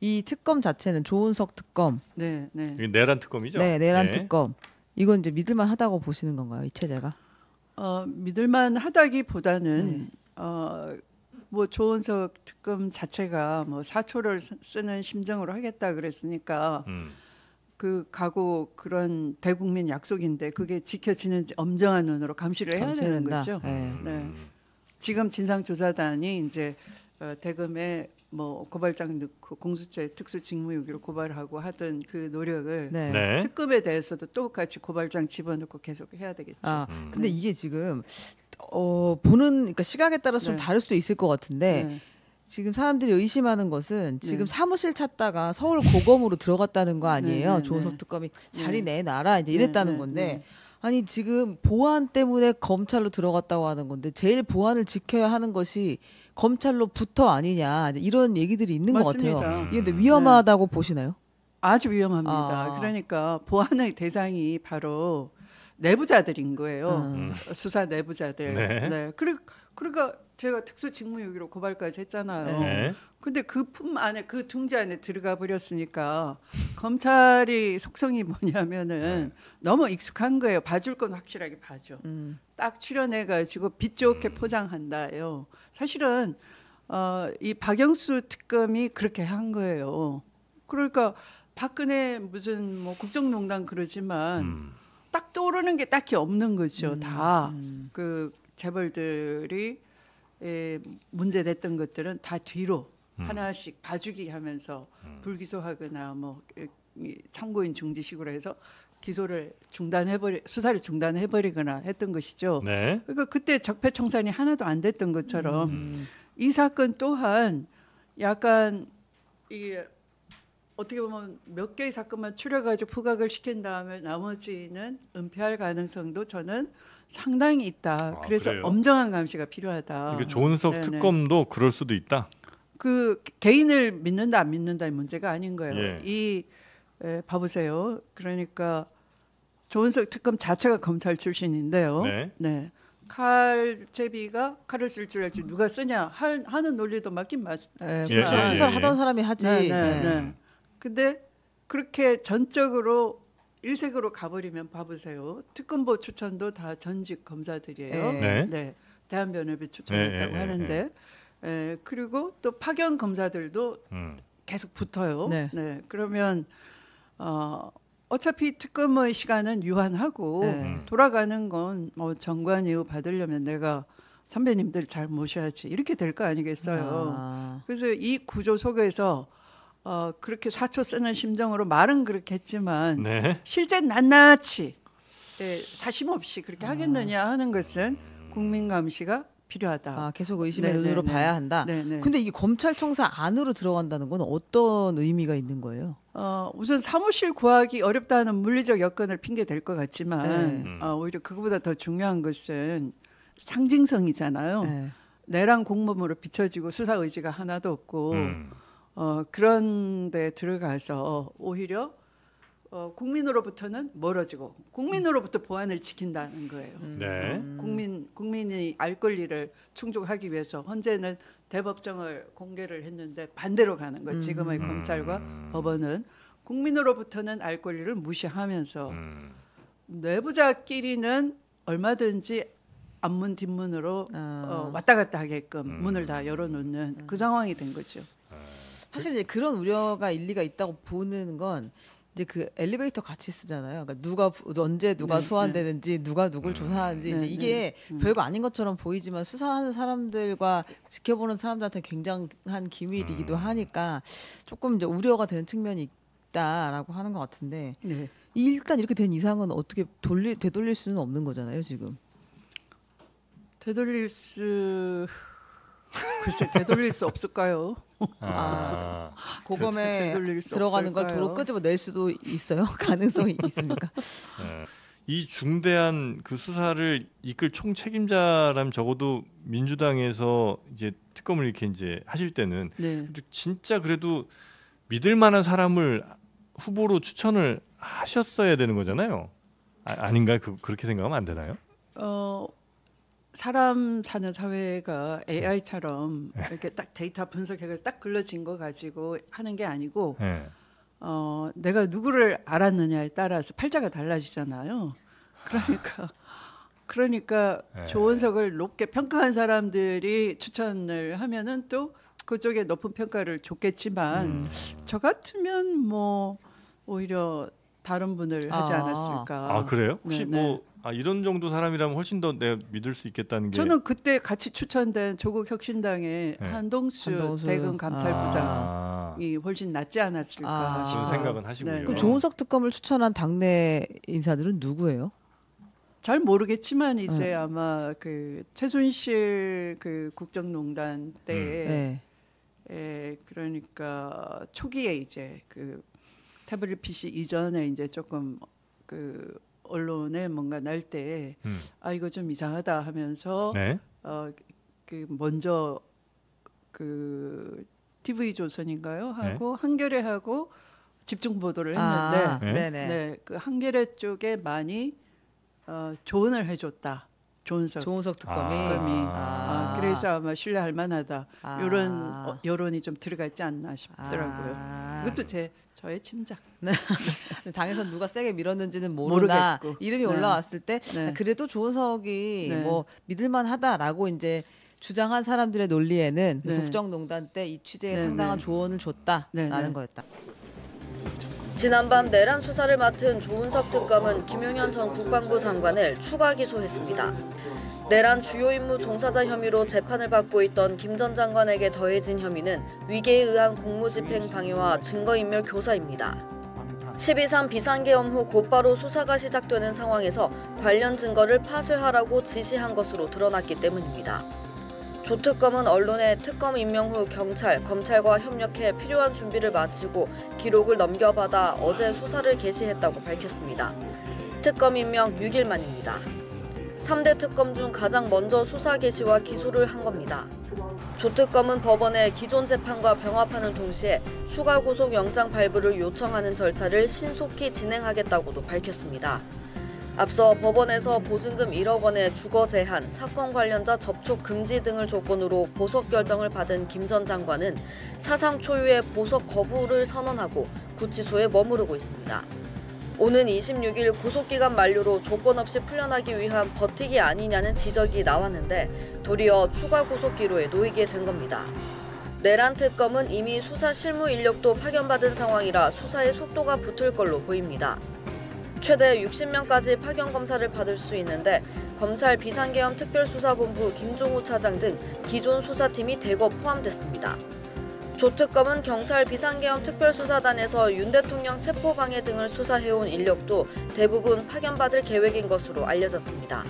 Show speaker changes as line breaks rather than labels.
이 특검 자체는 조은석 특검.
네, 네.
이게 내란 특검이죠?
네, 내란 특검. 이건 이제 믿을만 하다고 보시는 건가요, 이 체제가?
믿을만 하다기보다는 뭐 조은석 특검 자체가 뭐 사초를 쓰는 심정으로 하겠다 그랬으니까 그 각오 그런 대국민 약속인데 그게 지켜지는지 엄정한 눈으로 감시를 해야 되는 거죠. 네. 지금 진상조사단이 이제 대검에 뭐 고발장 넣고 공수처에 특수직무유기로 고발하고 하던 그 노력을
네.
특검에 대해서도 똑같이 고발장 집어넣고 계속 해야 되겠죠.
근데 이게 지금 보는 그러니까 시각에 따라서 좀 다를 수도 있을 것 같은데 지금 사람들이 의심하는 것은 지금 사무실 찾다가 서울 고검으로 들어갔다는 거 아니에요? 조은석 특검이 자리 내놔라 이제 이랬다는 건데 아니 지금 보안 때문에 검찰로 들어갔다고 하는 건데 제일 보안을 지켜야 하는 것이 검찰로부터 아니냐 이런 얘기들이 있는
맞습니다.
것 같아요. 이게 근데 위험하다고 보시나요?
아주 위험합니다. 그러니까 보안의 대상이 바로 내부자들인 거예요. 수사 내부자들. 네. 그러니까 제가 특수직무유기로 고발까지 했잖아요. 근데 그 품 안에 그 둥지 안에 들어가 버렸으니까 검찰이 속성이 뭐냐면은 너무 익숙한 거예요. 봐줄 건 확실하게 봐줘. 딱 출연해가지고 빛 좋게 포장한다요. 사실은 이 박영수 특검이 그렇게 한 거예요. 그러니까 박근혜 무슨 뭐 국정농단 그러지만 딱 떠오르는 게 딱히 없는 거죠. 다 그 재벌들이 문제됐던 것들은 다 뒤로 하나씩 봐주기 하면서 불기소하거나 뭐 참고인 중지식으로 해서 기소를 수사를 중단해버리거나 했던 것이죠.
네.
그러니까 그때 적폐청산이 하나도 안 됐던 것처럼 이 사건 또한 약간 이게 어떻게 보면 몇 개의 사건만 추려가지고 부각을 시킨 다음에 나머지는 은폐할 가능성도 저는 상당히 있다. 그래서
그래요?
엄정한 감시가 필요하다.
이게 조은석 특검도 그럴 수도 있다.
그 개인을 믿는다 안 믿는다의 문제가 아닌 거예요. 봐보세요. 그러니까 조은석 특검 자체가 검찰 출신인데요. 네. 칼제비가 칼을 쓸 줄 알지 누가 쓰냐 하는 논리도 맞긴 맞지만
수사를 하던 사람이 하지.
네. 근데 그렇게 전적으로 일색으로 가버리면 봐보세요. 특검보 추천도 다 전직 검사들이에요. 네. 대한변협이 추천했다고 하는데 그리고 또 파견 검사들도 계속 붙어요. 네. 그러면 어차피 특검의 시간은 유한하고 돌아가는 건 뭐 정관 이후 받으려면 내가 선배님들 잘 모셔야지 이렇게 될 거 아니겠어요. 그래서 이 구조 속에서 그렇게 사초 쓰는 심정으로 말은 그렇게 했지만 실제 낱낱이 사심 없이 그렇게 하겠느냐 하는 것은 국민 감시가 필요하다.
계속 의심의 눈으로 봐야 한다. 근데 이게 검찰청사 안으로 들어간다는 건 어떤 의미가 있는 거예요?
우선 사무실 구하기 어렵다는 물리적 여건을 핑계 댈 것 같지만 오히려 그거보다 더 중요한 것은 상징성이잖아요. 내란 공범으로 비춰지고 수사 의지가 하나도 없고 그런 데 들어가서 오히려 국민으로부터는 멀어지고 국민으로부터 보안을 지킨다는 거예요. 국민이 알 권리를 충족하기 위해서 헌재는 대법정을 공개를 했는데 반대로 가는 거예요. 지금의 검찰과 법원은 국민으로부터는 알 권리를 무시하면서 내부자끼리는 얼마든지 앞문 뒷문으로 왔다 갔다 하게끔 문을 다 열어놓는 그 상황이 된 거죠.
사실 이제 그런 우려가 일리가 있다고 보는 건 이제 그 엘리베이터 같이 쓰잖아요. 그러니까 누가 언제 누가 소환되는지 누가 누굴 조사하는지 이제 이게 별거 아닌 것처럼 보이지만 수사하는 사람들과 지켜보는 사람들한테 굉장한 기밀이기도 하니까 조금 이제 우려가 되는 측면이 있다라고 하는 것 같은데 일단 이렇게 된 이상은 어떻게 되돌릴 수는 없는 거잖아요, 지금.
되돌릴 수 없을까요?
고검에 들어가는 걸 도로 끄집어낼 수도 있어요? 가능성이 있습니까?
이 중대한 그 수사를 이끌 총책임자라면 적어도 민주당에서 이제 특검을 이렇게 이제 하실 때는 진짜 그래도 믿을 만한 사람을 후보로 추천을 하셨어야 되는 거잖아요. 아닌가요? 그렇게 생각하면 안 되나요?
사람 사는 사회가 AI처럼 이렇게 딱 데이터 분석해서 딱 글러진 거 가지고 하는 게 아니고
네.
내가 누구를 알았느냐에 따라서 팔자가 달라지잖아요. 그러니까
네.
조은석을 높게 평가한 사람들이 추천을 하면은 또 그쪽에 높은 평가를 줬겠지만 저 같으면 뭐 오히려 다른 분을 하지 않았을까.
아 그래요? 혹시
네,
뭐 이런 정도 사람이라면 훨씬 더 내가 믿을 수 있겠다는 게
저는 그때 같이 추천된 조국 혁신당의
네.
한동수 대검 감찰부장이 훨씬 낫지 않았을까
그런
싶어요.
생각은 하시고요.
네.
그럼 조은석 특검을 추천한 당내 인사들은 누구예요?
잘 모르겠지만 이제 아마 그 최순실 그 국정농단 때에
네.
그러니까 초기에 이제 그 태블릿 PC 이전에 이제 조금 그 언론에 뭔가 날 때 이거 좀 이상하다 하면서
네.
그 먼저 그 TV 조선인가요 하고
네.
한겨레 하고 집중 보도를 했는데
네.
네, 그 한겨레 쪽에 많이 조언을 해줬다. 조은석
특검이.
그래서 아마 신뢰할 만하다. 이런 여론이 좀 들어가 있지 않나 싶더라고요. 이것도 저의 짐작.
네. 당에서 누가 세게 밀었는지는 모르나
모르겠고.
이름이
네.
올라왔을 때
네.
그래도 조은석이
네.
뭐 믿을만하다라고 이제 주장한 사람들의 논리에는
네.
국정농단 때 이 취재에
네,
상당한
네.
조언을 줬다라는
네, 네.
거였다.
지난밤 내란 수사를 맡은 조은석 특검은 김용현 전 국방부 장관을 추가 기소했습니다. 내란 주요 임무 종사자 혐의로 재판을 받고 있던 김 전 장관에게 더해진 혐의는 위계에 의한 공무집행 방해와 증거인멸 교사입니다. 12.3 비상계엄 후 곧바로 수사가 시작되는 상황에서 관련 증거를 파쇄하라고 지시한 것으로 드러났기 때문입니다. 조 특검은 언론에 특검 임명 후 경찰, 검찰과 협력해 필요한 준비를 마치고 기록을 넘겨받아 어제 수사를 개시했다고 밝혔습니다. 특검 임명 6일 만입니다. 3대 특검 중 가장 먼저 수사 개시와 기소를 한 겁니다. 조 특검은 법원에 기존 재판과 병합하는 동시에 추가 구속 영장 발부를 요청하는 절차를 신속히 진행하겠다고도 밝혔습니다. 앞서 법원에서 보증금 1억 원의 주거 제한, 사건 관련자 접촉 금지 등을 조건으로 보석 결정을 받은 김 전 장관은 사상 초유의 보석 거부를 선언하고 구치소에 머무르고 있습니다. 오는 26일 구속기간 만료로 조건 없이 풀려나기 위한 버티기 아니냐는 지적이 나왔는데 도리어 추가 구속 기로에 놓이게 된 겁니다. 내란 특검은 이미 수사 실무 인력도 파견받은 상황이라 수사에 속도가 붙을 걸로 보입니다. 최대 60명까지 파견 검사를 받을 수 있는데 검찰 비상계엄 특별수사본부 김종우 차장 등 기존 수사팀이 대거 포함됐습니다. 조 특검은 경찰 비상계엄 특별수사단에서 윤 대통령 체포방해 등을 수사해온 인력도 대부분 파견받을 계획인 것으로 알려졌습니다.